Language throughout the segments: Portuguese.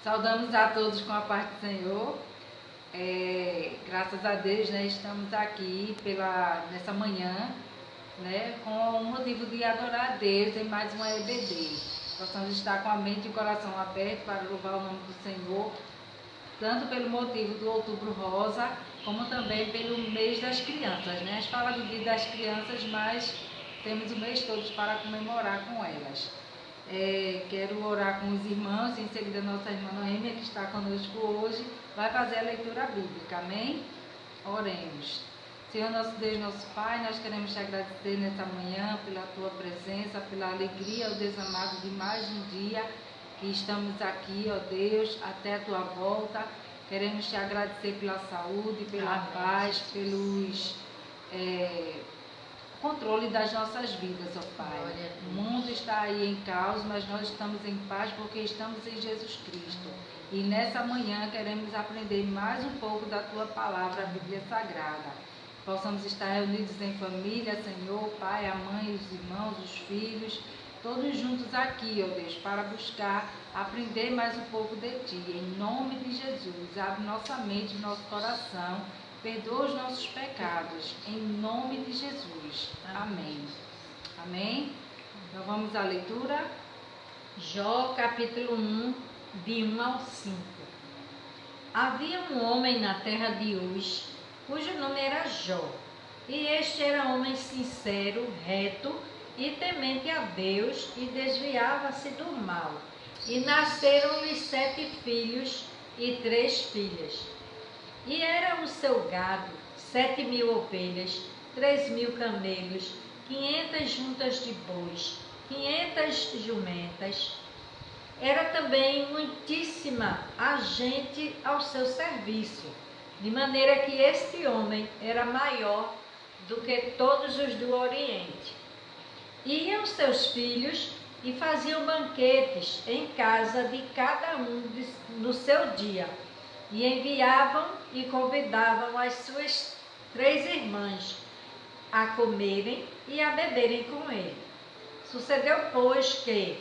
Saudamos a todos com a paz do Senhor. Graças a Deus, né, estamos aqui nessa manhã, né, com o motivo de adorar a Deus em mais uma EBD. Possamos estar com a mente e o coração aberto para louvar o nome do Senhor, tanto pelo motivo do Outubro Rosa, como também pelo mês das crianças, né? A gente fala do dia das crianças, mas temos o mês todo para comemorar com elas. Quero orar com os irmãos, em seguida a nossa irmã Noêmia, que está conosco hoje, vai fazer a leitura bíblica, amém? Oremos. Senhor nosso Deus, nosso Pai, nós queremos te agradecer nessa manhã pela tua presença, pela alegria, o Deus amado, de mais um dia que estamos aqui, ó Deus, até a tua volta. Queremos te agradecer pela saúde, pela paz, pelos controle das nossas vidas, ó Pai. O mundo está aí em caos, mas nós estamos em paz porque estamos em Jesus Cristo. E nessa manhã queremos aprender mais um pouco da tua palavra, a Bíblia Sagrada. Possamos estar reunidos em família, Senhor, o Pai, a mãe, os irmãos, os filhos, todos juntos aqui, ó Deus, para buscar aprender mais um pouco de Ti. Em nome de Jesus, abre nossa mente, nosso coração, perdoa os nossos pecados, em nome de Jesus. Amém. Amém? Então vamos à leitura. Jó, capítulo 1, de 1 ao 5. Havia um homem na terra de Uz, cujo nome era Jó, e este era homem sincero, reto e temente a Deus, e desviava-se do mal. E nasceram-lhe 7 filhos e 3 filhas. E era o seu gado 7.000 ovelhas, 3.000 camelos, 500 juntas de bois, 500 jumentas. Era também muitíssima a gente ao seu serviço, de maneira que este homem era maior do que todos os do Oriente. Iam seus filhos e faziam banquetes em casa de cada um no seu dia, e enviavam e convidavam as suas 3 irmãs a comerem e a beberem com ele. Sucedeu, pois, que,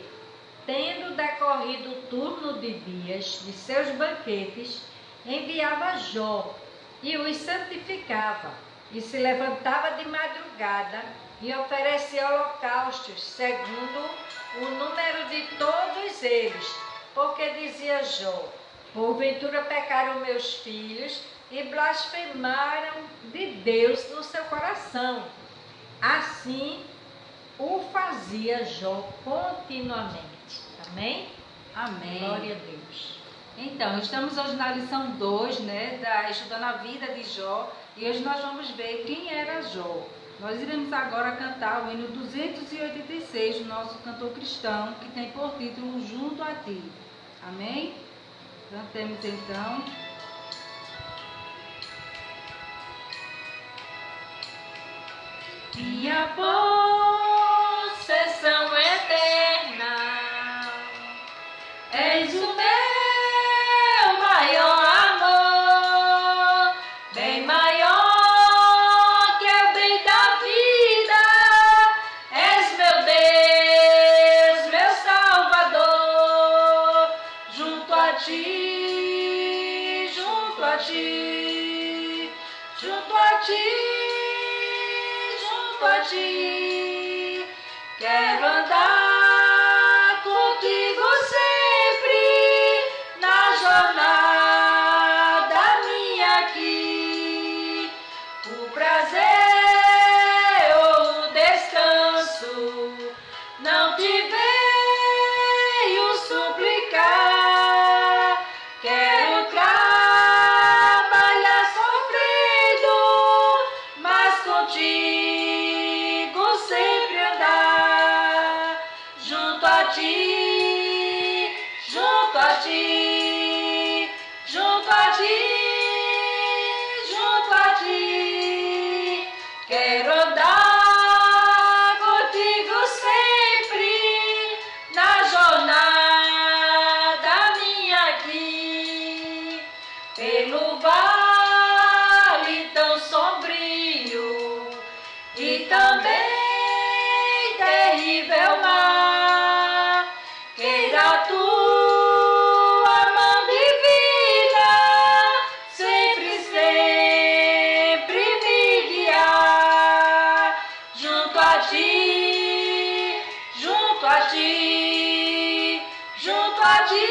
tendo decorrido o turno de dias de seus banquetes, enviava Jó e os santificava, e se levantava de madrugada e oferecia holocaustos, segundo o número de todos eles, porque dizia Jó: porventura pecaram meus filhos e blasfemaram de Deus no seu coração. Assim o fazia Jó continuamente. Amém? Amém. Glória a Deus. Então, estamos hoje na lição 2, né, estudando a vida de Jó, e hoje nós vamos ver quem era Jó. Nós iremos agora cantar o hino 286 do nosso cantor cristão, que tem por título Junto a Ti. Amém? Cantemos então. Minha possessão eterna, és o meu maior amor, bem maior que o bem da vida. És meu Deus, meu Salvador, junto a ti, junto a ti, junto a ti. Quero andar contigo sempre na jornada minha aqui. O prazer ou o descanso não te veio suplicar. Quero trabalhar sofrendo, mas contigo sempre andar, junto a ti, junto a ti, junto a ti, junto a ti. Quero andar contigo sempre na jornada minha aqui, pelo vale tão sombrio e também terrível mar. Queira tua mão ti, junto a ti, junto a ti,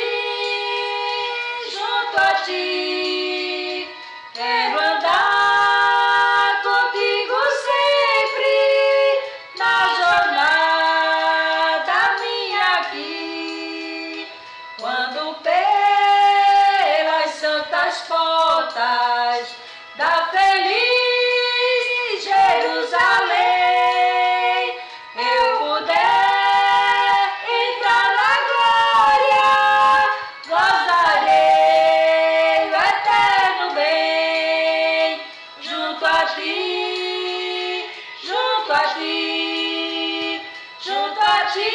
junto a ti. Quero andar contigo sempre na jornada minha aqui. Quando pelas santas portas da feliz Jerusalém eu puder entrar na glória, gozarei o eterno bem, junto a ti, junto a ti, junto a ti,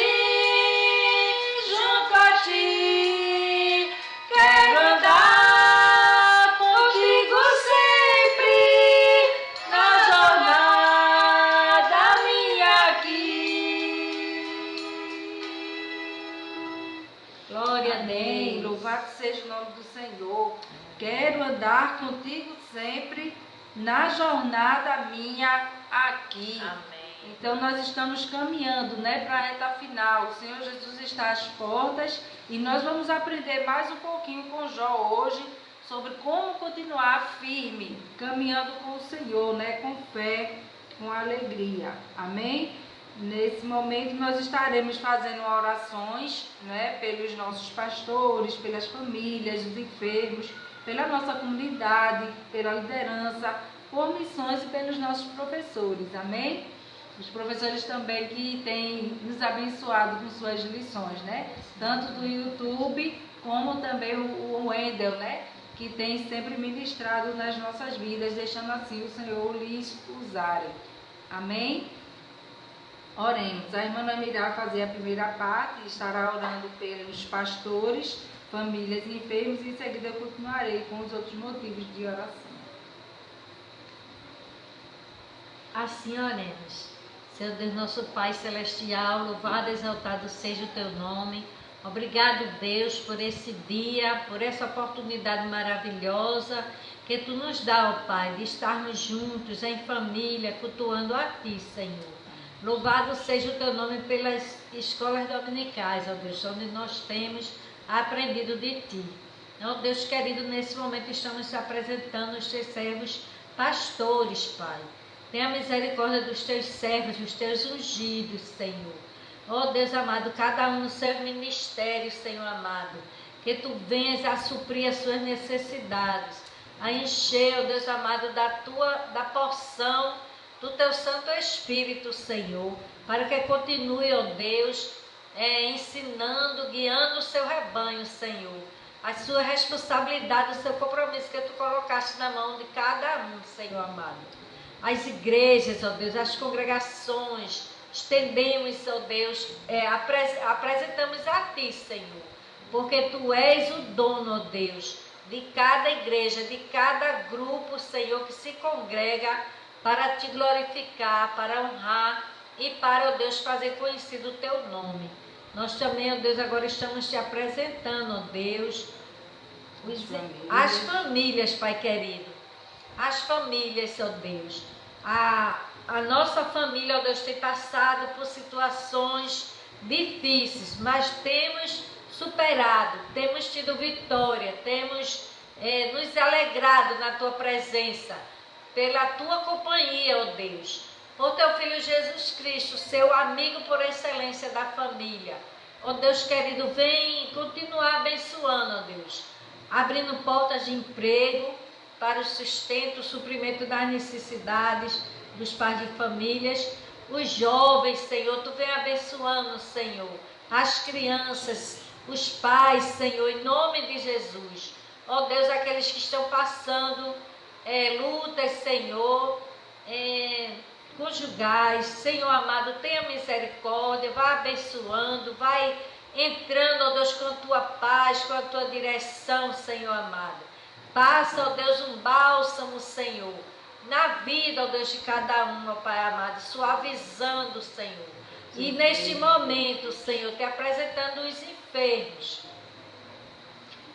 junto a ti. Quero andar contigo sempre na jornada minha aqui. Glória a Deus. Louvado seja o nome do Senhor. Quero andar contigo sempre na jornada minha aqui. Amém. Então nós estamos caminhando, né, para a reta final. O Senhor Jesus está às portas e nós vamos aprender mais um pouquinho com Jó hoje sobre como continuar firme, caminhando com o Senhor, né, com fé, com alegria. Amém? Nesse momento nós estaremos fazendo orações, né, pelos nossos pastores, pelas famílias, os enfermos, pela nossa comunidade, pela liderança, por missões e pelos nossos professores. Amém? Os professores também que têm nos abençoado com suas lições, né? Tanto do YouTube como também o Wendel, né? Que tem sempre ministrado nas nossas vidas, deixando assim o Senhor lhes usarem. Amém? Oremos. A irmã Noemi irá fazer a primeira parte e estará orando pelos pastores, famílias e enfermos, e em seguida eu continuarei com os outros motivos de oração. Assim oremos. Senhor Deus, nosso Pai Celestial, louvado e exaltado seja o Teu nome. Obrigado, Deus, por esse dia, por essa oportunidade maravilhosa que Tu nos dá, ó Pai, de estarmos juntos, em família, cultuando a Ti, Senhor. Louvado seja o Teu nome pelas escolas dominicais, ó Deus, onde nós temos aprendido de Ti. Ó Deus querido, nesse momento estamos apresentando os Teus servos pastores, Pai. Tenha misericórdia dos Teus servos, dos Teus ungidos, Senhor. Ó Deus amado, cada um no seu ministério, Senhor amado. Que Tu venhas a suprir as suas necessidades, a encher, ó Deus amado, da porção do Teu Santo Espírito, Senhor. Para que continue, ó Deus, ensinando, guiando o Seu rebanho, Senhor. A sua responsabilidade, o seu compromisso que Tu colocaste na mão de cada um, Senhor amado. As igrejas, ó Deus, as congregações, estendemos, ó Deus, apresentamos a Ti, Senhor, porque Tu és o dono, ó Deus, de cada igreja, de cada grupo, Senhor, que se congrega para Te glorificar, para honrar e para, ó Deus, fazer conhecido o Teu nome. Nós também, ó Deus, agora estamos Te apresentando, ó Deus, as famílias, Pai querido. As famílias, ó Deus, a nossa família, ó Deus, tem passado por situações difíceis, mas temos superado, temos tido vitória, temos nos alegrado na Tua presença, pela Tua companhia, ó Deus, por Teu Filho Jesus Cristo, Seu amigo por excelência da família. Ó Deus querido, vem continuar abençoando, ó Deus, abrindo portas de emprego, para o sustento, o suprimento das necessidades dos pais de famílias, os jovens, Senhor, Tu vem abençoando, Senhor, as crianças, os pais, Senhor, em nome de Jesus. Ó Deus, aqueles que estão passando lutas, Senhor, conjugais, Senhor amado, tenha misericórdia, vai abençoando, vai entrando, ó Deus, com a Tua paz, com a Tua direção, Senhor amado. Passa, ó Deus, um bálsamo, Senhor, na vida, ó Deus, de cada um, ó Pai amado, suavizando, Senhor. E neste momento, Senhor, Te apresentando os enfermos.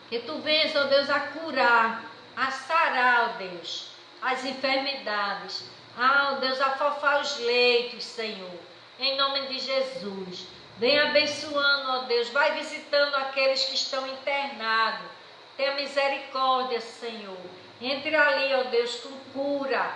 Que Tu venhas, ó Deus, a curar, a sarar, ó Deus, as enfermidades. Ó Deus, a afofar os leitos, Senhor. em nome de Jesus. Vem abençoando, ó Deus, vai visitando aqueles que estão internados. Tenha misericórdia, Senhor. Entre ali, ó Deus, com cura,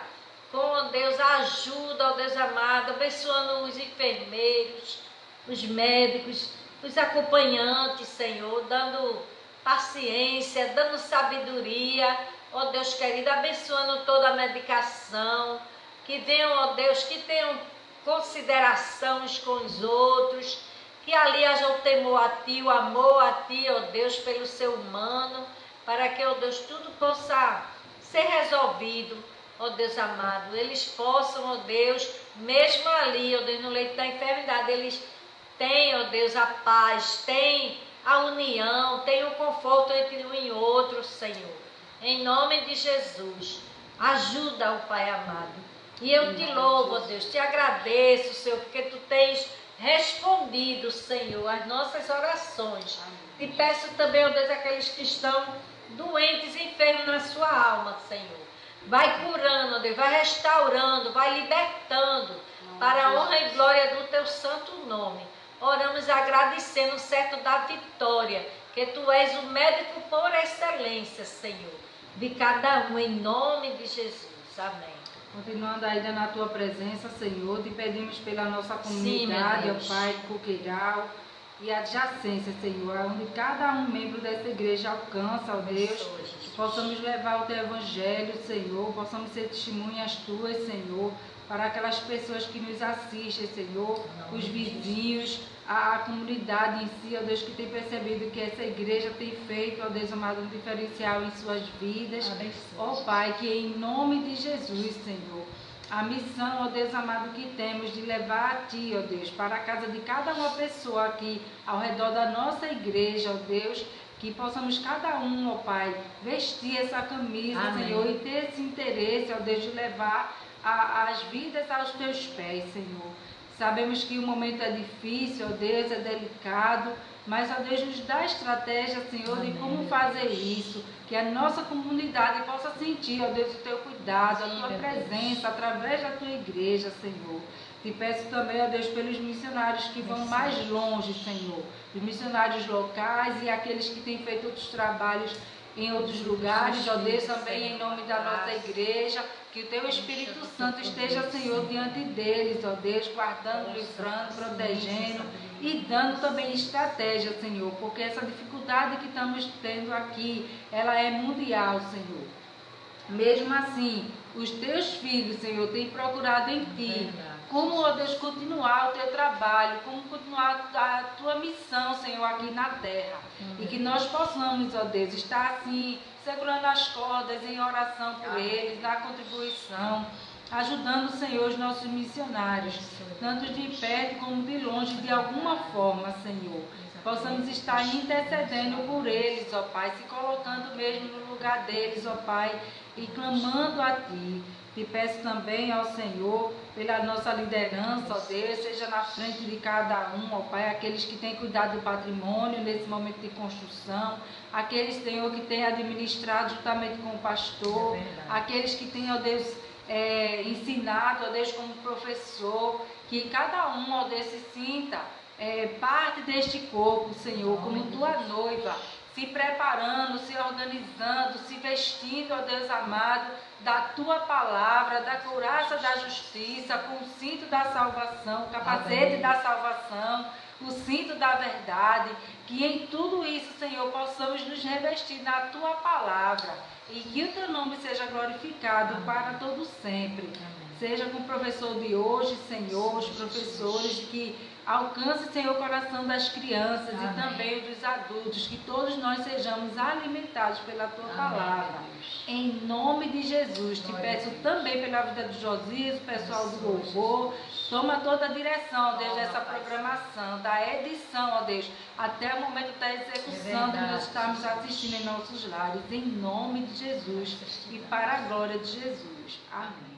com, ó Deus, ajuda, ó Deus amado, abençoando os enfermeiros, os médicos, os acompanhantes, Senhor, dando paciência, dando sabedoria, ó Deus querido, abençoando toda a medicação, que venham, ó Deus, que tenham consideração uns com os outros, que ali haja o temor a Ti, o amor a Ti, ó Deus, pelo ser humano, para que, ó Deus, tudo possa ser resolvido, ó Deus amado. Eles possam, ó Deus, mesmo ali, ó Deus, no leito da enfermidade, eles têm, ó Deus, a paz, têm a união, têm o conforto entre um e outro, Senhor. Em nome de Jesus, ajuda, ó Pai amado. E eu te louvo, ó Deus, te agradeço, Senhor, porque Tu tens respondido, Senhor, as nossas orações. Te peço também, ó Deus, aqueles que estão doentes e enfermos na sua alma, Senhor. Vai curando, ó Deus, vai restaurando, vai libertando, para a honra e glória do Teu santo nome. Oramos agradecendo o certo da vitória, que Tu és o médico por excelência, Senhor, de cada um, em nome de Jesus. Amém. Continuando ainda na Tua presença, Senhor, te pedimos pela nossa comunidade, ó Pai, Coqueiral e adjacência, Senhor, onde cada um membro dessa igreja alcança, ó Deus, que possamos levar o Teu Evangelho, Senhor, possamos ser testemunhas Tuas, Senhor, para aquelas pessoas que nos assistem, Senhor, os vizinhos, a comunidade em si, ó Deus, que tem percebido que essa igreja tem feito, ó Deus amado, um diferencial em suas vidas. Ó Pai, que em nome de Jesus, Senhor, a missão, ó Deus amado, que temos de levar a Ti, ó Deus, para a casa de cada uma pessoa aqui, ao redor da nossa igreja, ó Deus, que possamos cada um, ó Pai, vestir essa camisa, Amém. Senhor, e ter esse interesse, ó Deus, de levar as vidas aos Teus pés, Senhor. Sabemos que o momento é difícil, ó Deus, é delicado, mas, ó Deus, nos dá estratégia, Senhor, Amém. de como fazer isso, que a nossa comunidade possa sentir, ó Deus, o Teu cuidado, a Tua presença, através da Tua igreja, Senhor. Te peço também, ó Deus, pelos missionários que vão mais longe, Senhor, os missionários locais e aqueles que têm feito outros trabalhos em outros lugares, ó Deus, também em nome da nossa igreja, que o Teu Espírito Santo esteja, Senhor, diante deles, ó Deus, guardando, livrando, protegendo e dando também estratégia, Senhor, porque essa dificuldade que estamos tendo aqui, ela é mundial, Senhor. Mesmo assim, os Teus filhos, Senhor, têm procurado em Ti, como, ó Deus, continuar o Teu trabalho, como continuar a Tua missão, Senhor, aqui na terra. E que nós possamos, ó Deus, estar assim, segurando as cordas em oração por eles, na contribuição, ajudando, Senhor, os nossos missionários, tanto de perto como de longe, de alguma forma, Senhor. Possamos estar intercedendo por eles, ó Pai, se colocando mesmo no lugar deles, ó Pai, e clamando a Ti. Te peço também, ó Senhor, pela nossa liderança, ó Deus, seja na frente de cada um, ó Pai, aqueles que têm cuidado do patrimônio nesse momento de construção, aqueles, Senhor, que têm administrado juntamente com o pastor, aqueles que têm, ó Deus, ensinado, ó Deus, como professor, que cada um, ó Deus, se sinta parte deste corpo, Senhor, como Tua noiva, se preparando, se organizando, se vestindo, ó Deus amado, da Tua palavra, da couraça da justiça, com o cinto da salvação, o capacete da salvação, o cinto da verdade, que em tudo isso, Senhor, possamos nos revestir na Tua palavra e que o Teu nome seja glorificado para todo sempre. Seja com o professor de hoje, Senhor, os professores que alcance, Senhor, o coração das crianças e também dos adultos, que todos nós sejamos alimentados pela Tua palavra. Em nome de Jesus, te peço também pela vida do Josias, o pessoal do louvor, toma toda a direção, ó Deus, dessa programação, da edição, ó Deus, até o momento da execução que nós estamos assistindo em nossos lares, em nome de Jesus e para a glória de Jesus. Amém.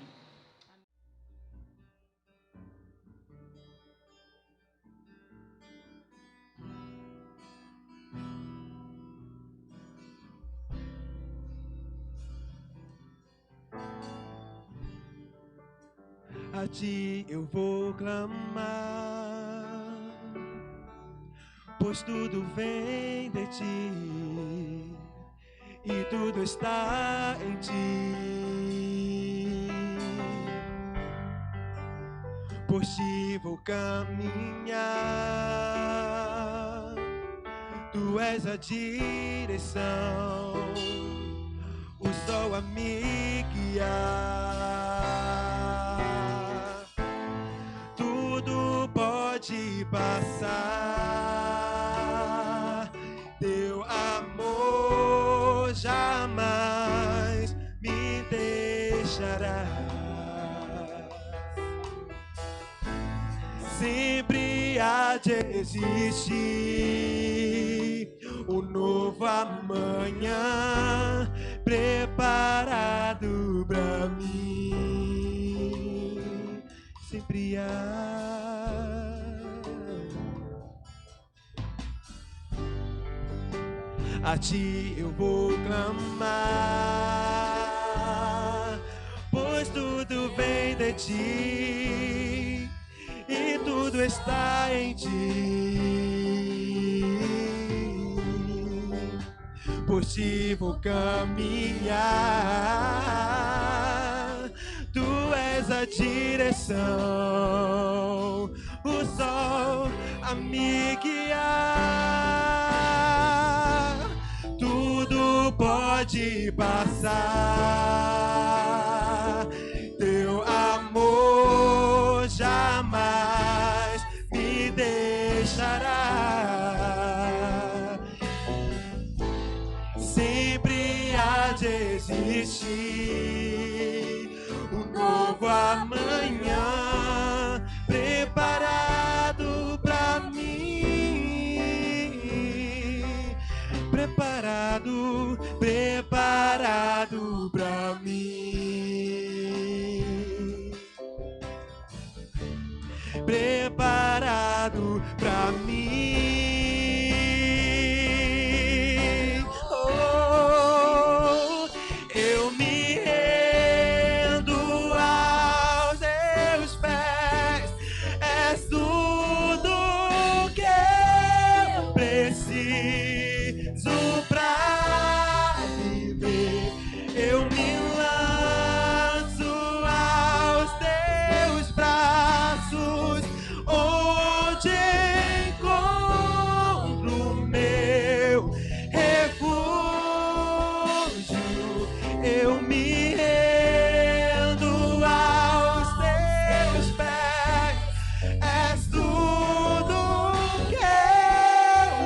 A Ti eu vou clamar, pois tudo vem de ti e tudo está em ti. Por ti vou caminhar, tu és a direção, o sol a me guiar. Tudo pode passar, teu amor jamais me deixará. Sempre há de existir um novo amanhã preparado pra mim. Sempre há. A ti eu vou clamar, pois tudo vem de ti e tudo está em ti. Por ti vou caminhar, tu és a direção, o sol a me guiar. Tudo pode passar, teu amor jamais me deixará. Sempre há de existir um novo amanhã preparado pra mim. Preparado, preparado pra mim. Preparado pra mim. Oh, eu me rendo aos teus pés. És tudo que eu preciso pra viver. Eu me lanço aos teus braços, onde encontro meu refúgio. Eu me rendo aos teus pés. És tudo que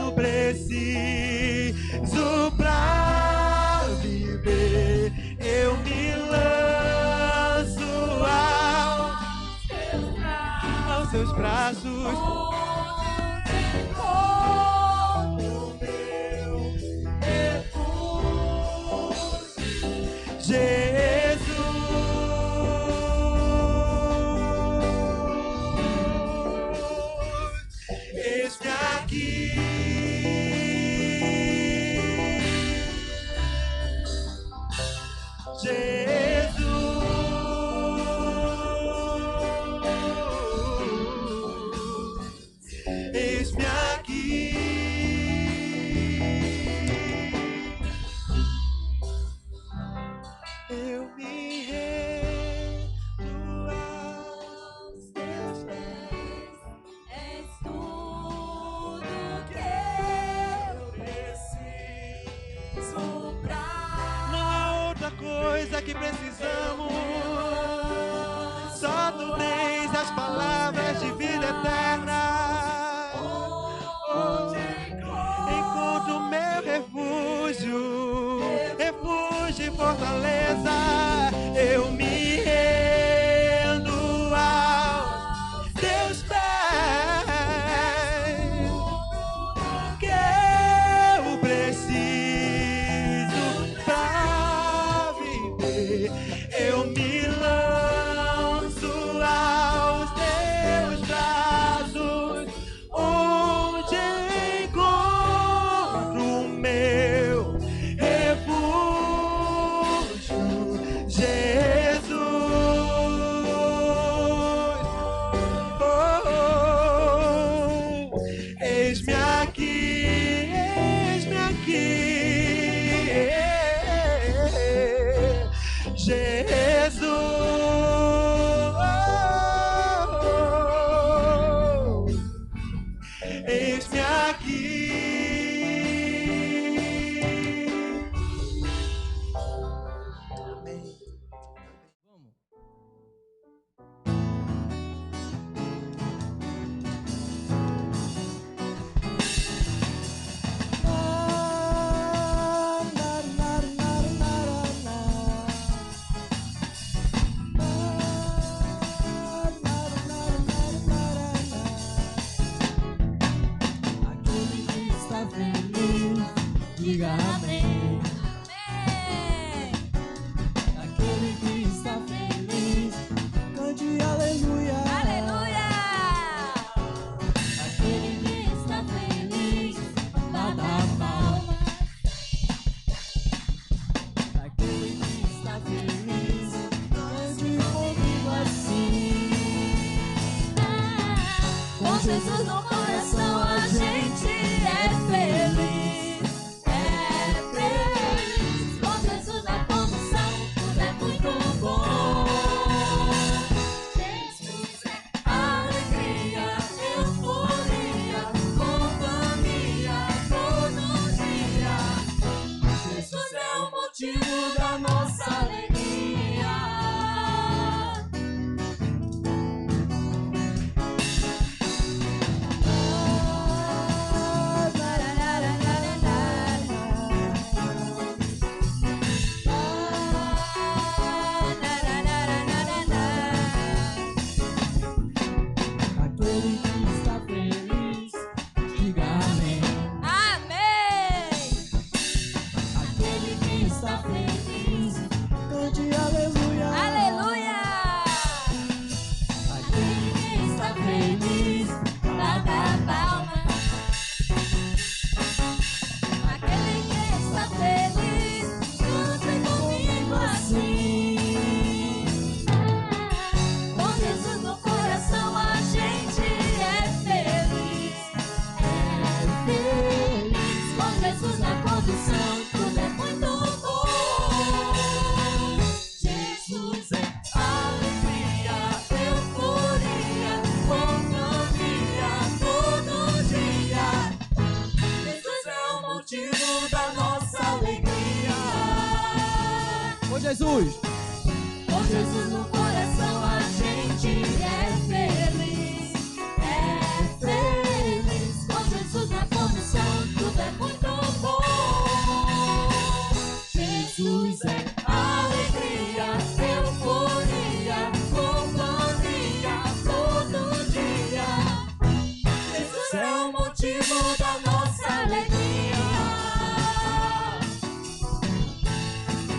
eu preciso pra viver. Eu me lanço aos seus braços, onde meu refúgio. Jesus, eis-me aqui. Jesus, eis-me aqui. Diga amém. Aquele que está feliz, cante aleluia. Aleluia! Aquele que está feliz, bata palmas. Aquele que está feliz, cante comigo assim. Com Jesus no coração a gente é feliz. Motivo da nossa alegria. Aquele que está feliz, diga amém. Aquele que está feliz, cante aleluia. Aleluia! Aquele que está feliz, Bata palmas. Aquele que está feliz, cante comigo assim. Com Jesus no coração a gente é feliz. é feliz. Com Jesus na condução, tudo é muito bom. Jesus é Alegria, euforia, companhia todo dia. Jesus é o motivo da nossa alegria. Ô Jesus! com Jesus no coração a gente é feliz. É feliz. Com Jesus na condução, tudo é muito bom. Jesus é alegria, euforia, companhia todo dia. Jesus é o motivo da nossa alegria.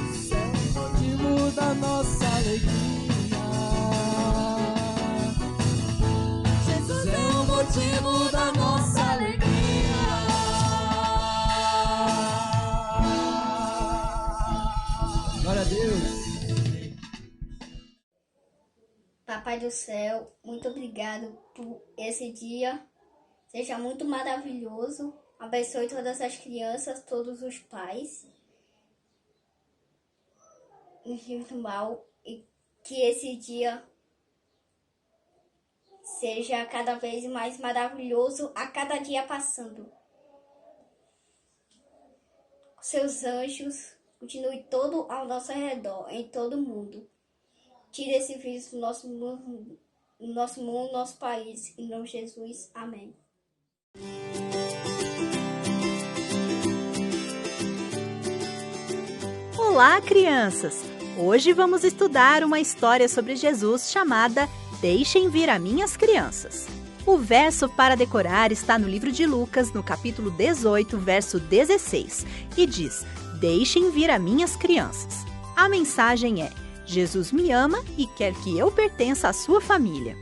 Jesus é o motivo da nossa alegria. Jesus é o motivo da nossa alegria. Glória a Deus. Papai do céu, muito obrigado por esse dia. Seja muito maravilhoso. Abençoe todas as crianças, todos os pais. Mal, e que esse dia seja cada vez mais maravilhoso a cada dia passando. Seus anjos continue todo ao nosso redor, em todo o mundo. Tire esse vírus do nosso mundo, nosso país. Em nome de Jesus. Amém. Olá, crianças! Hoje vamos estudar uma história sobre Jesus chamada Deixem vir a minhas crianças. O verso para decorar está no livro de Lucas, no capítulo 18, verso 16, e diz: Deixem vir a minhas crianças. A mensagem é: Jesus me ama e quer que eu pertença à sua família.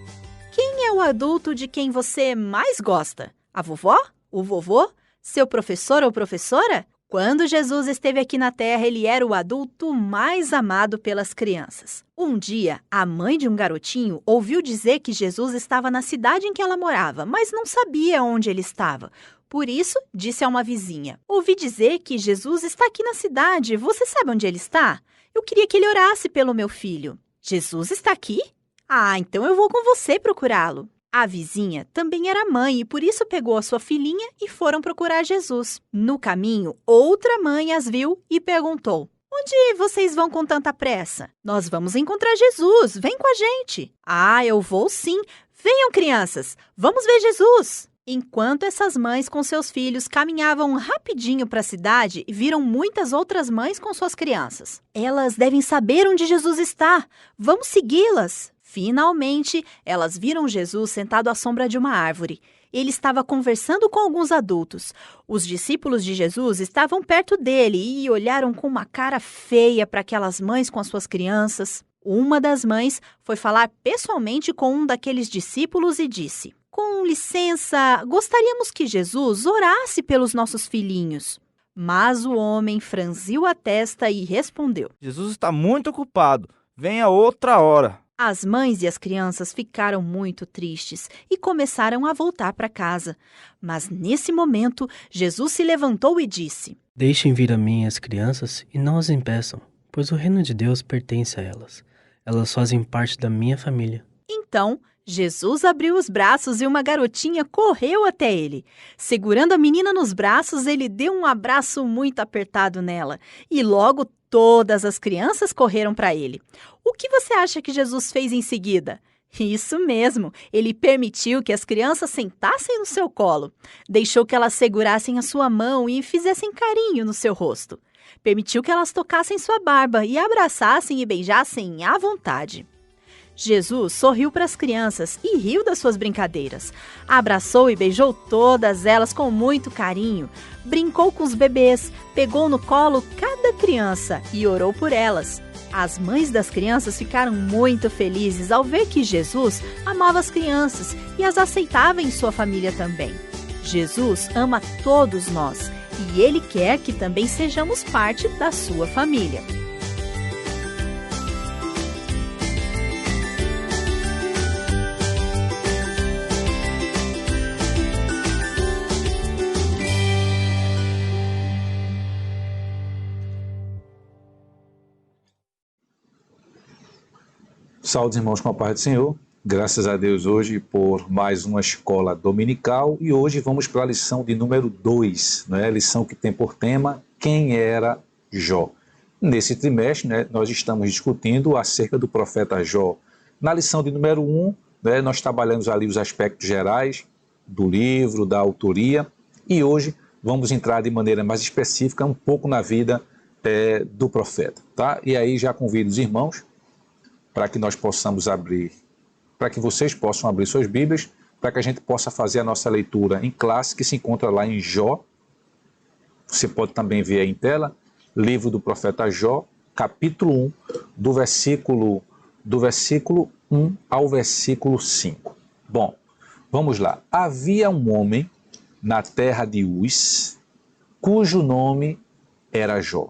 Quem é o adulto de quem você mais gosta? A vovó? O vovô? Seu professor ou professora? Quando Jesus esteve aqui na Terra, ele era o adulto mais amado pelas crianças. Um dia, a mãe de um garotinho ouviu dizer que Jesus estava na cidade em que ela morava, mas não sabia onde ele estava. Por isso, disse a uma vizinha: ouvi dizer que Jesus está aqui na cidade. Você sabe onde ele está? Eu queria que ele orasse pelo meu filho. Jesus está aqui? Ah, então eu vou com você procurá-lo. A vizinha também era mãe e por isso pegou a sua filhinha e foram procurar Jesus. No caminho, outra mãe as viu e perguntou: "Onde vocês vão com tanta pressa?" "Nós vamos encontrar Jesus, vem com a gente." "Ah, eu vou sim. Venham, crianças, vamos ver Jesus." Enquanto essas mães com seus filhos caminhavam rapidinho para a cidade, viram muitas outras mães com suas crianças. "Elas devem saber onde Jesus está. Vamos segui-las." Finalmente, elas viram Jesus sentado à sombra de uma árvore. Ele estava conversando com alguns adultos. Os discípulos de Jesus estavam perto dele e olharam com uma cara feia para aquelas mães com as suas crianças. Uma das mães foi falar pessoalmente com um daqueles discípulos e disse: "Com licença, gostaríamos que Jesus orasse pelos nossos filhinhos." Mas o homem franziu a testa e respondeu: Jesus está muito ocupado. Venha outra hora. As mães e as crianças ficaram muito tristes e começaram a voltar para casa. Mas nesse momento, Jesus se levantou e disse: "Deixem vir a mim as crianças e não as impeçam, pois o reino de Deus pertence a elas. Elas fazem parte da minha família." Então, Jesus abriu os braços e uma garotinha correu até ele. Segurando a menina nos braços, ele deu um abraço muito apertado nela. E logo todas as crianças correram para ele. O que você acha que Jesus fez em seguida? Isso mesmo, ele permitiu que as crianças sentassem no seu colo. Deixou que elas segurassem a sua mão e fizessem carinho no seu rosto. Permitiu que elas tocassem sua barba e abraçassem e beijassem à vontade. Jesus sorriu para as crianças e riu das suas brincadeiras. Abraçou e beijou todas elas com muito carinho. Brincou com os bebês, pegou no colo cada criança e orou por elas. As mães das crianças ficaram muito felizes ao ver que Jesus amava as crianças e as aceitava em sua família também. Jesus ama todos nós e Ele quer que também sejamos parte da sua família. Saúde, irmãos, com a paz do Senhor. Graças a Deus hoje por mais uma escola dominical e hoje vamos para a lição de número 2, né? Lição que tem por tema Quem era Jó. Nesse trimestre, né, nós estamos discutindo acerca do profeta Jó. Na lição de número 1, né, nós trabalhamos ali os aspectos gerais do livro, da autoria e hoje vamos entrar de maneira mais específica um pouco na vida do profeta, tá? E aí já convido os irmãos para que nós possamos abrir, para que vocês possam abrir suas Bíblias, para que a gente possa fazer a nossa leitura em classe, que se encontra lá em Jó. Você pode também ver aí em tela, livro do profeta Jó, capítulo 1, do versículo 1 ao versículo 5. Bom, vamos lá. Havia um homem na terra de Uz, cujo nome era Jó.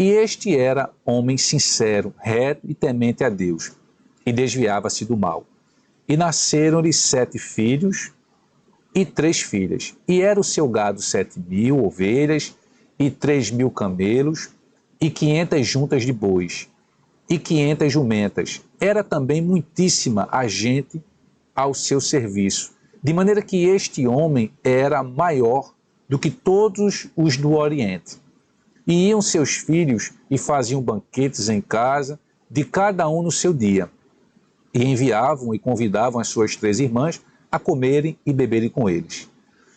E este era homem sincero, reto e temente a Deus, e desviava-se do mal. E nasceram-lhe 7 filhos e 3 filhas. E era o seu gado 7.000 ovelhas, e 3.000 camelos, e 500 juntas de bois, e 500 jumentas. Era também muitíssima a gente ao seu serviço, de maneira que este homem era maior do que todos os do Oriente. E iam seus filhos e faziam banquetes em casa, de cada um no seu dia. E enviavam e convidavam as suas 3 irmãs a comerem e beberem com eles.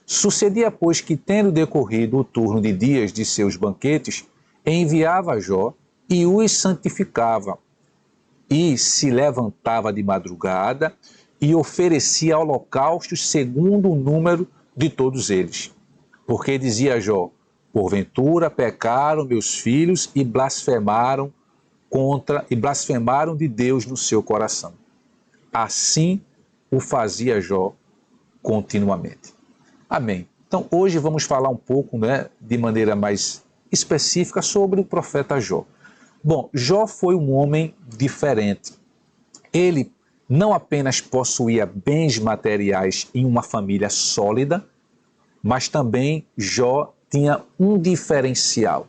Sucedia, pois, que, tendo decorrido o turno de dias de seus banquetes, enviava a Jó e os santificava. E se levantava de madrugada e oferecia holocaustos segundo o número de todos eles. Porque dizia Jó: porventura pecaram meus filhos e blasfemaram de Deus no seu coração. Assim o fazia Jó continuamente. Amém. Então hoje vamos falar um pouco, né, de maneira mais específica sobre o profeta Jó. Bom, Jó foi um homem diferente. Ele não apenas possuía bens materiais em uma família sólida, mas também Jó tinha um diferencial.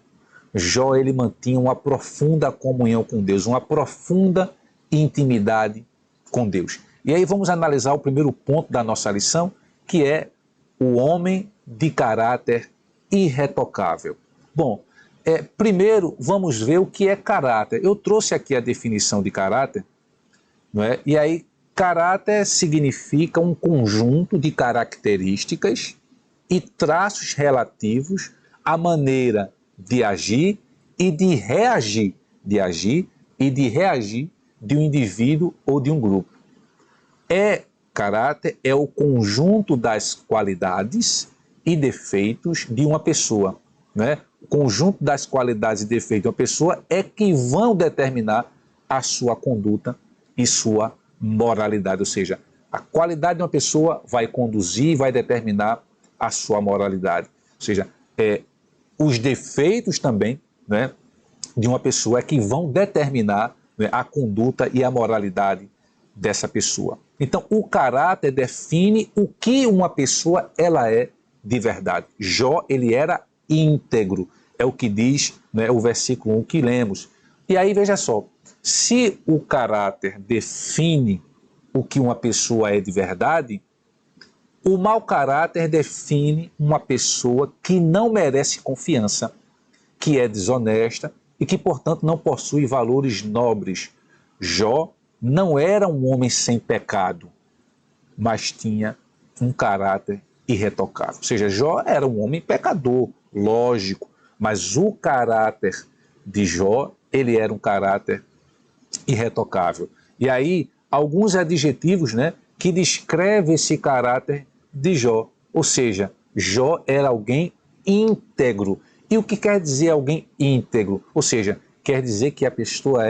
Jó, ele mantinha uma profunda comunhão com Deus, uma profunda intimidade com Deus. E aí vamos analisar o primeiro ponto da nossa lição, que é o homem de caráter irretocável. Bom, primeiro vamos ver o que é caráter. Eu trouxe aqui a definição de caráter, não é? E aí, caráter significa um conjunto de características e traços relativos à maneira de agir e de reagir, de um indivíduo ou de um grupo. Caráter é o conjunto das qualidades e defeitos de uma pessoa, né? O conjunto das qualidades e defeitos de uma pessoa é que vão determinar a sua conduta e sua moralidade, ou seja, a qualidade de uma pessoa vai conduzir, vai determinar a sua moralidade, ou seja, os defeitos também, né, de uma pessoa é que vão determinar, né, a conduta e a moralidade dessa pessoa. Então, o caráter define o que uma pessoa ela é de verdade. Jó, ele era íntegro, é o que diz, né, o versículo 1 que lemos. E aí, veja só, se o caráter define o que uma pessoa é de verdade, o mau caráter define uma pessoa que não merece confiança, que é desonesta e que, portanto, não possui valores nobres. Jó não era um homem sem pecado, mas tinha um caráter irretocável. Ou seja, Jó era um homem pecador, lógico, mas o caráter de Jó, ele era um caráter irretocável. E aí, alguns adjetivos, né, que descrevem esse caráter de Jó. Ou seja, Jó era alguém íntegro. E o que quer dizer alguém íntegro? Ou seja, quer dizer que a pessoa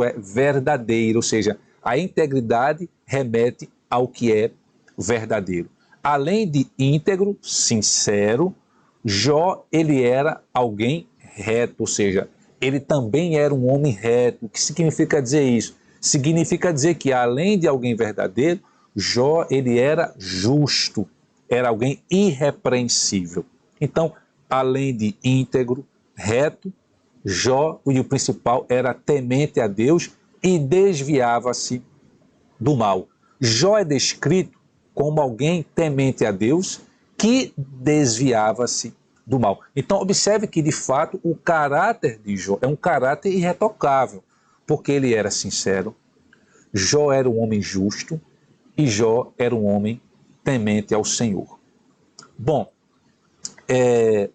é verdadeira, ou seja, a integridade remete ao que é verdadeiro. Além de íntegro, sincero, Jó, ele era alguém reto, ou seja, ele também era um homem reto. O que significa dizer isso? Significa dizer que, além de alguém verdadeiro, Jó, ele era justo, era alguém irrepreensível. Então, além de íntegro, reto, Jó, e o principal, era temente a Deus e desviava-se do mal. Jó é descrito como alguém temente a Deus que desviava-se do mal. Então, observe que, de fato, o caráter de Jó é um caráter irretocável, porque ele era sincero, Jó era um homem justo e Jó era um homem temente ao Senhor. Bom,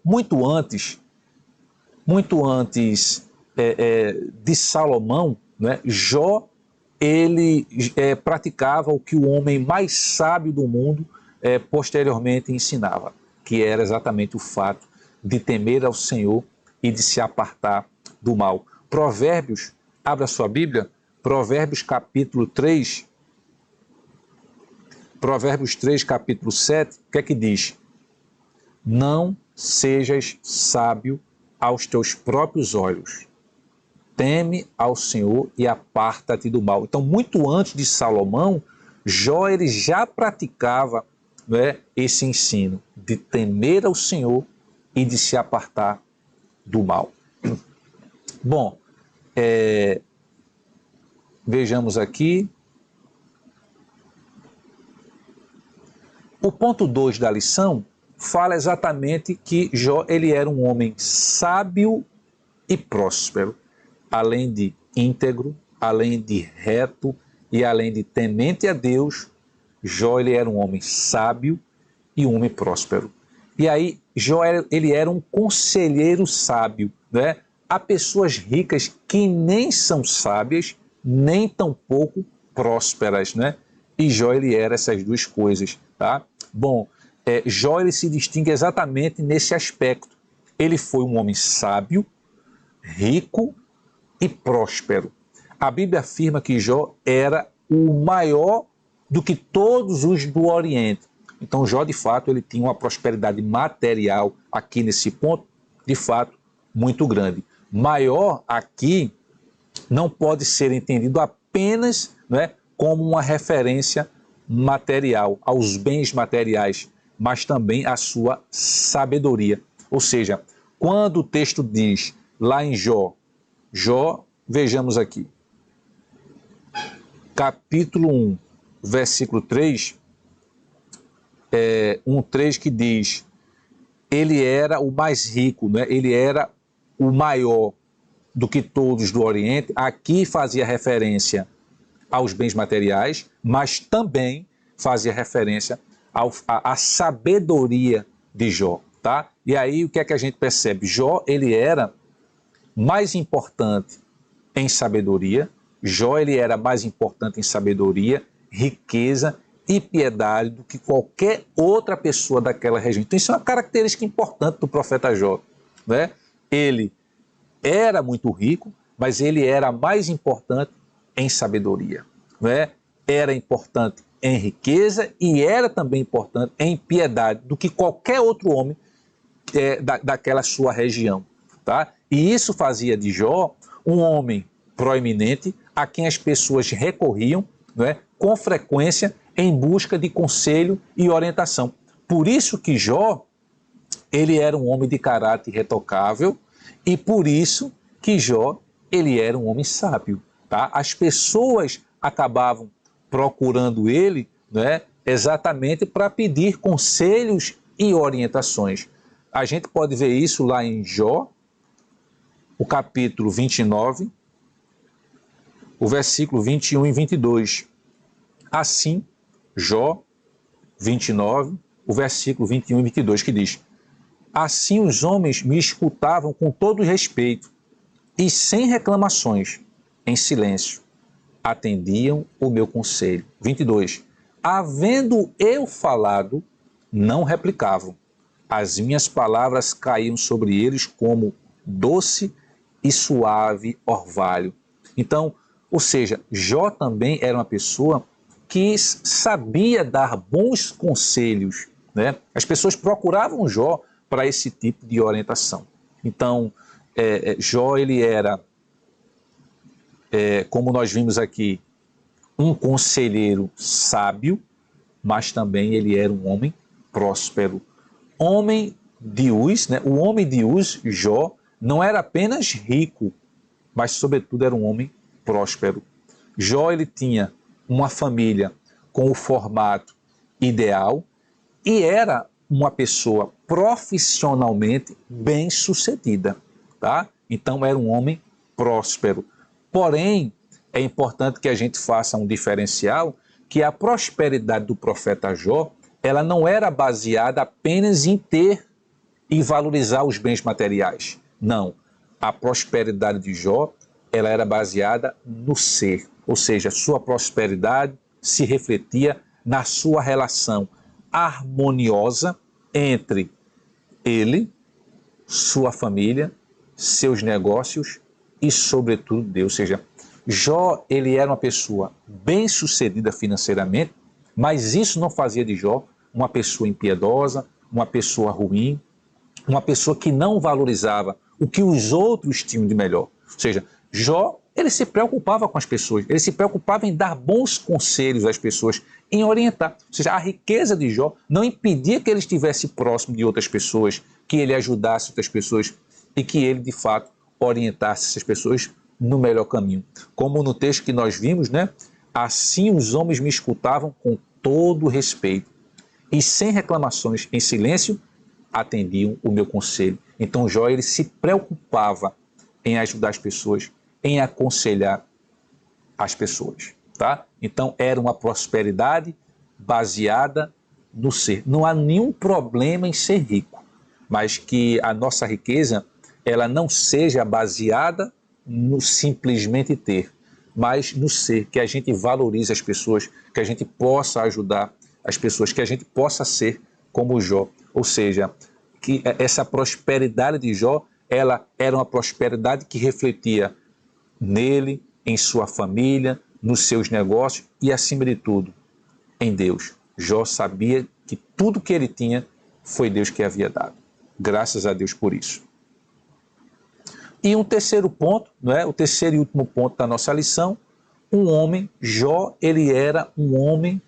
muito antes de Salomão, né, Jó, ele praticava o que o homem mais sábio do mundo posteriormente ensinava, que era exatamente o fato de temer ao Senhor e de se apartar do mal. Provérbios, abra sua Bíblia, Provérbios capítulo 3, Provérbios 3, capítulo 7, o que é que diz? Não sejas sábio aos teus próprios olhos, teme ao Senhor e aparta-te do mal. Então, muito antes de Salomão, Jó ele já praticava, né, esse ensino de temer ao Senhor e de se apartar do mal. Bom, vejamos aqui. O ponto 2 da lição fala exatamente que Jó ele era um homem sábio e próspero, além de íntegro, além de reto e além de temente a Deus. Jó ele era um homem sábio e um homem próspero. E aí Jó ele era um conselheiro sábio, né? Há pessoas ricas que nem são sábias, nem tampouco prósperas, né? E Jó ele era essas duas coisas, tá? Bom, Jó ele se distingue exatamente nesse aspecto. Ele foi um homem sábio, rico e próspero. A Bíblia afirma que Jó era o maior do que todos os do Oriente. Então Jó, de fato, ele tinha uma prosperidade material aqui nesse ponto, de fato, muito grande. Maior aqui não pode ser entendido apenas, né, como uma referência material, aos bens materiais, mas também à sua sabedoria. Ou seja, quando o texto diz lá em Jó, vejamos aqui, capítulo 1, versículo 3, 1:3, que diz: ele era o mais rico, né? Ele era o maior do que todos do Oriente. Aqui fazia referência aos bens materiais, mas também fazia referência à sabedoria de Jó, tá? E aí o que é que a gente percebe? Jó, ele era mais importante em sabedoria. Jó, ele era mais importante em sabedoria, riqueza e piedade do que qualquer outra pessoa daquela região. Então isso é uma característica importante do profeta Jó, né? Ele era muito rico, mas ele era mais importante em sabedoria, né? Era importante em riqueza e era também importante em piedade do que qualquer outro homem daquela sua região, tá? E isso fazia de Jó um homem proeminente a quem as pessoas recorriam, né, com frequência em busca de conselho e orientação. Por isso que Jó, ele era um homem de caráter irretocável e por isso que Jó, ele era um homem sábio, tá? As pessoas acabavam procurando ele, né, exatamente para pedir conselhos e orientações. A gente pode ver isso lá em Jó, o capítulo 29, o versículo 21 e 22. Assim, Jó 29, o versículo 21 e 22, que diz: assim os homens me escutavam com todo respeito e sem reclamações, em silêncio, atendiam o meu conselho. 22. Havendo eu falado, não replicavam. As minhas palavras caíam sobre eles como doce e suave orvalho. Então, ou seja, Jó também era uma pessoa que sabia dar bons conselhos, né? As pessoas procuravam Jó para esse tipo de orientação. Então, Jó, ele era, como nós vimos aqui, um conselheiro sábio, mas também ele era um homem próspero. Homem de Uz, né? O homem de Uz, Jó, não era apenas rico, mas sobretudo era um homem próspero. Jó, ele tinha uma família com o formato ideal e era uma pessoa profissionalmente bem-sucedida, tá? Então era um homem próspero. Porém, é importante que a gente faça um diferencial, que a prosperidade do profeta Jó, ela não era baseada apenas em ter e valorizar os bens materiais. Não. A prosperidade de Jó, ela era baseada no ser. Ou seja, sua prosperidade se refletia na sua relação harmoniosa entre ele, sua família, seus negócios e, sobretudo, Deus. Ou seja, Jó, ele era uma pessoa bem-sucedida financeiramente, mas isso não fazia de Jó uma pessoa impiedosa, uma pessoa ruim, uma pessoa que não valorizava o que os outros tinham de melhor. Ou seja, Jó, ele se preocupava com as pessoas, ele se preocupava em dar bons conselhos às pessoas, em orientar. Ou seja, a riqueza de Jó não impedia que ele estivesse próximo de outras pessoas, que ele ajudasse outras pessoas e que ele, de fato, orientasse essas pessoas no melhor caminho. Como no texto que nós vimos, né? Assim os homens me escutavam com todo respeito e sem reclamações, em silêncio, atendiam o meu conselho. Então Jó, ele se preocupava em ajudar as pessoas, em aconselhar as pessoas, tá? Então era uma prosperidade baseada no ser. Não há nenhum problema em ser rico, mas que a nossa riqueza, ela não seja baseada no simplesmente ter, mas no ser, que a gente valorize as pessoas, que a gente possa ajudar as pessoas, que a gente possa ser como Jó. Ou seja, que essa prosperidade de Jó, ela era uma prosperidade que refletia nele, em sua família, nos seus negócios e, acima de tudo, em Deus. Jó sabia que tudo que ele tinha foi Deus que havia dado. Graças a Deus por isso. E um terceiro ponto, não é? O terceiro e último ponto da nossa lição, um homem, Jó, ele era um homem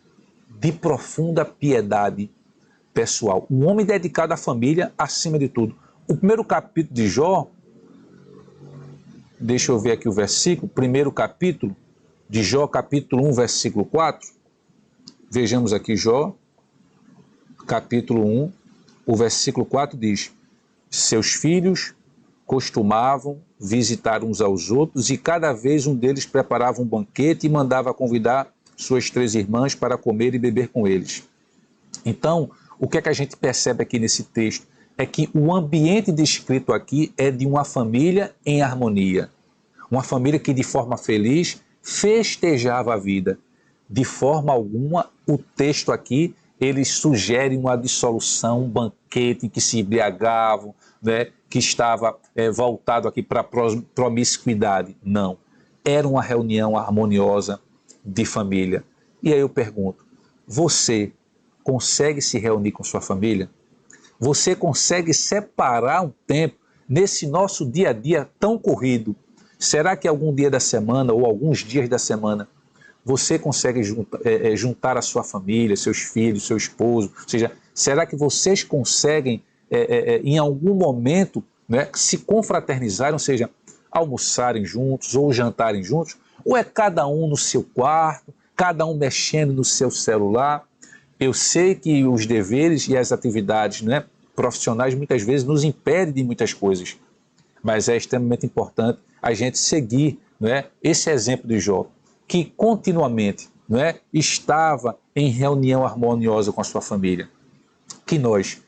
de profunda piedade pessoal, um homem dedicado à família acima de tudo. O primeiro capítulo de Jó, deixa eu ver aqui o versículo, primeiro capítulo de Jó, capítulo 1, versículo 4, Vejamos aqui Jó, capítulo 1, o versículo 4 diz: seus filhos costumavam visitar uns aos outros e cada vez um deles preparava um banquete e mandava convidar suas 3 irmãs para comer e beber com eles. Então, o que é que a gente percebe aqui nesse texto? É que o ambiente descrito aqui é de uma família em harmonia. Uma família que de forma feliz festejava a vida. De forma alguma, o texto aqui, ele sugere uma dissolução, um banquete em que se embriagavam, né, que estava voltado aqui para a promiscuidade. Não. Era uma reunião harmoniosa de família. E aí eu pergunto, você consegue se reunir com sua família? Você consegue separar um tempo nesse nosso dia a dia tão corrido? Será que algum dia da semana ou alguns dias da semana você consegue juntar a sua família, seus filhos, seu esposo? Ou seja, será que vocês conseguem em algum momento, né, se confraternizarem, ou seja, almoçarem juntos ou jantarem juntos? Ou é cada um no seu quarto, cada um mexendo no seu celular? Eu sei que os deveres e as atividades, né, profissionais muitas vezes nos impedem de muitas coisas, mas é extremamente importante a gente seguir, né, esse exemplo de Jó, que continuamente, né, estava em reunião harmoniosa com a sua família. Que nós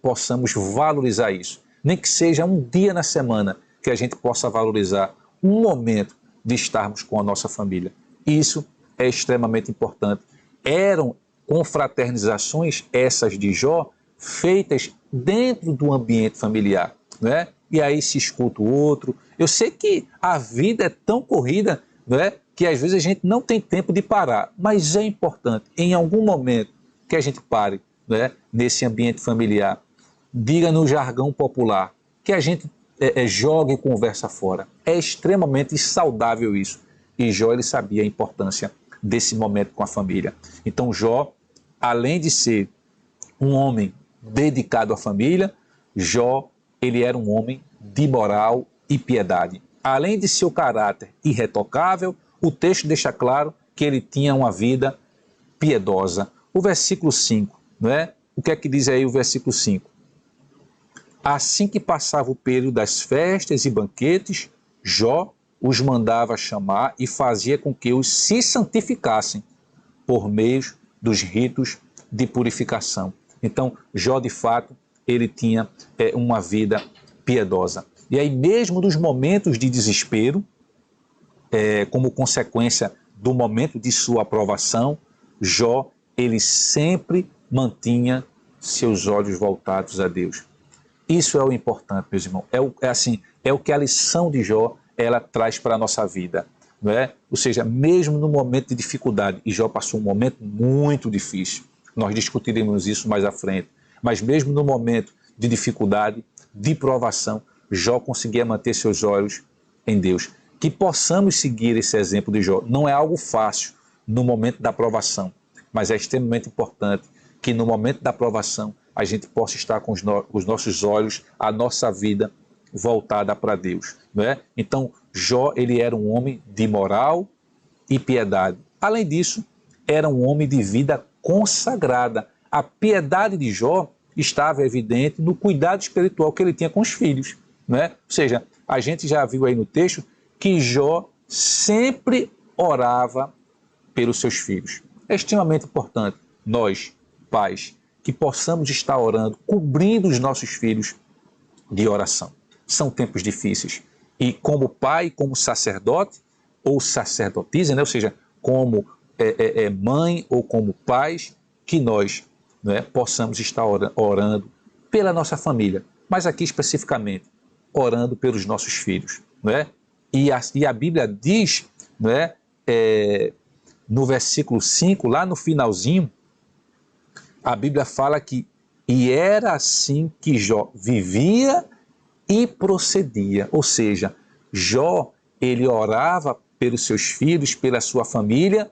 possamos valorizar isso, nem que seja um dia na semana, que a gente possa valorizar um momento de estarmos com a nossa família. Isso é extremamente importante. Eram confraternizações essas de Jó, feitas dentro do ambiente familiar, né? E aí se escuta o outro. Eu sei que a vida é tão corrida, né, que às vezes a gente não tem tempo de parar, mas é importante, em algum momento, que a gente pare, né, nesse ambiente familiar, diga no jargão popular, que a gente jogue conversa fora. É extremamente saudável isso. E Jó, ele sabia a importância desse momento com a família. Então Jó, além de ser um homem dedicado à família, Jó, ele era um homem de moral e piedade. Além de seu caráter irretocável, o texto deixa claro que ele tinha uma vida piedosa. O versículo 5, não é? O que é que diz aí o versículo 5? Assim que passava o período das festas e banquetes, Jó os mandava chamar e fazia com que os se santificassem por meio dos ritos de purificação. Então, Jó, de fato, ele tinha uma vida piedosa. E aí, mesmo nos momentos de desespero, como consequência do momento de sua aprovação, Jó, ele sempre mantinha seus olhos voltados a Deus. Isso é o importante, meus irmãos. É o que a lição de Jó ela traz para a nossa vida, não é? Ou seja, mesmo no momento de dificuldade, e Jó passou um momento muito difícil, nós discutiremos isso mais à frente, mas mesmo no momento de dificuldade, de provação, Jó conseguia manter seus olhos em Deus. Que possamos seguir esse exemplo de Jó. Não é algo fácil no momento da provação, mas é extremamente importante que no momento da provação a gente possa estar com os nossos olhos, a nossa vida voltada para Deus, não é? Então, Jó, ele era um homem de moral e piedade. Além disso, era um homem de vida consagrada. A piedade de Jó estava evidente no cuidado espiritual que ele tinha com os filhos, não é? Ou seja, a gente já viu aí no texto que Jó sempre orava pelos seus filhos. É extremamente importante nós, pais, que possamos estar orando, cobrindo os nossos filhos de oração. São tempos difíceis. E como pai, como sacerdote, ou sacerdotisa, né? Ou seja, como mãe ou como pais, que nós, né, possamos estar orando pela nossa família, mas aqui especificamente, orando pelos nossos filhos. Né? E a Bíblia diz, né, no versículo 5, lá no finalzinho, a Bíblia fala que e era assim que Jó vivia e procedia, ou seja, Jó, ele orava pelos seus filhos, pela sua família,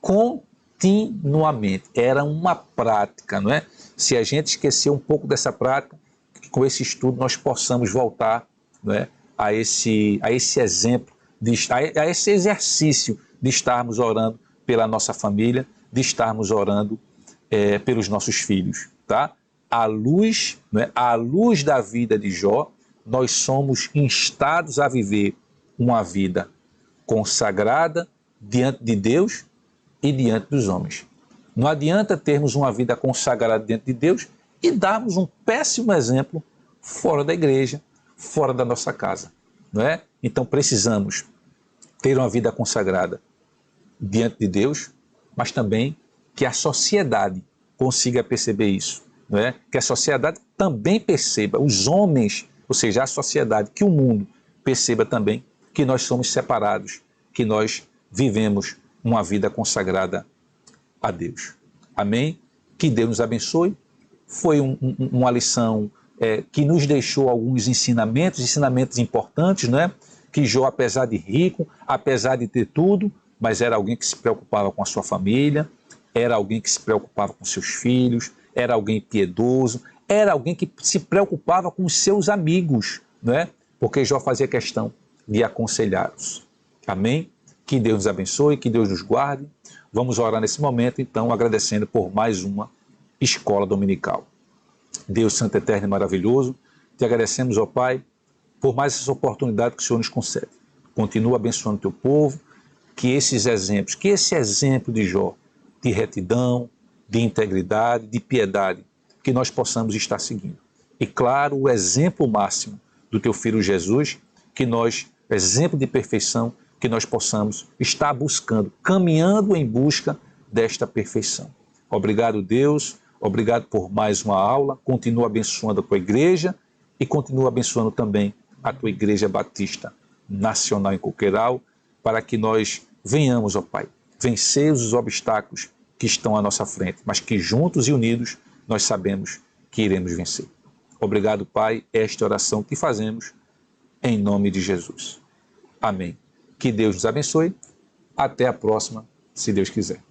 continuamente. Era uma prática, não é? Se a gente esquecer um pouco dessa prática, com esse estudo nós possamos voltar, não é, a esse exemplo, a esse exercício de estarmos orando pela nossa família, de estarmos orando pelos nossos filhos, tá? À luz, né, à luz da vida de Jó, nós somos instados a viver uma vida consagrada diante de Deus e diante dos homens. Não adianta termos uma vida consagrada diante de Deus e darmos um péssimo exemplo fora da igreja, fora da nossa casa, não é? Então precisamos ter uma vida consagrada diante de Deus, mas também que a sociedade consiga perceber isso, não é? Que a sociedade também perceba, os homens, ou seja, a sociedade, que o mundo perceba também que nós somos separados, que nós vivemos uma vida consagrada a Deus. Amém? Que Deus nos abençoe. Foi uma lição que nos deixou alguns ensinamentos importantes, não é? Que Jó, apesar de rico, apesar de ter tudo, mas era alguém que se preocupava com a sua família, era alguém que se preocupava com seus filhos, era alguém piedoso, era alguém que se preocupava com os seus amigos, não é? Porque Jó fazia questão de aconselhá-los. Amém? Que Deus nos abençoe, que Deus nos guarde. Vamos orar nesse momento, então, agradecendo por mais uma escola dominical. Deus Santo, Eterno e Maravilhoso, te agradecemos, ó Pai, por mais essa oportunidade que o Senhor nos concede. Continua abençoando o teu povo, que esses exemplos, que esse exemplo de Jó, de retidão, de integridade, de piedade, que nós possamos estar seguindo. E claro, o exemplo máximo do teu Filho Jesus, que nós, exemplo de perfeição, que nós possamos estar buscando, caminhando em busca desta perfeição. Obrigado, Deus, obrigado por mais uma aula, continua abençoando a tua igreja e continua abençoando também a tua Igreja Batista Nacional em Coqueiral, para que nós venhamos, ó Pai, vencer os obstáculos que estão à nossa frente, mas que juntos e unidos nós sabemos que iremos vencer. Obrigado, Pai, esta oração que fazemos em nome de Jesus. Amém. Que Deus nos abençoe. Até a próxima, se Deus quiser.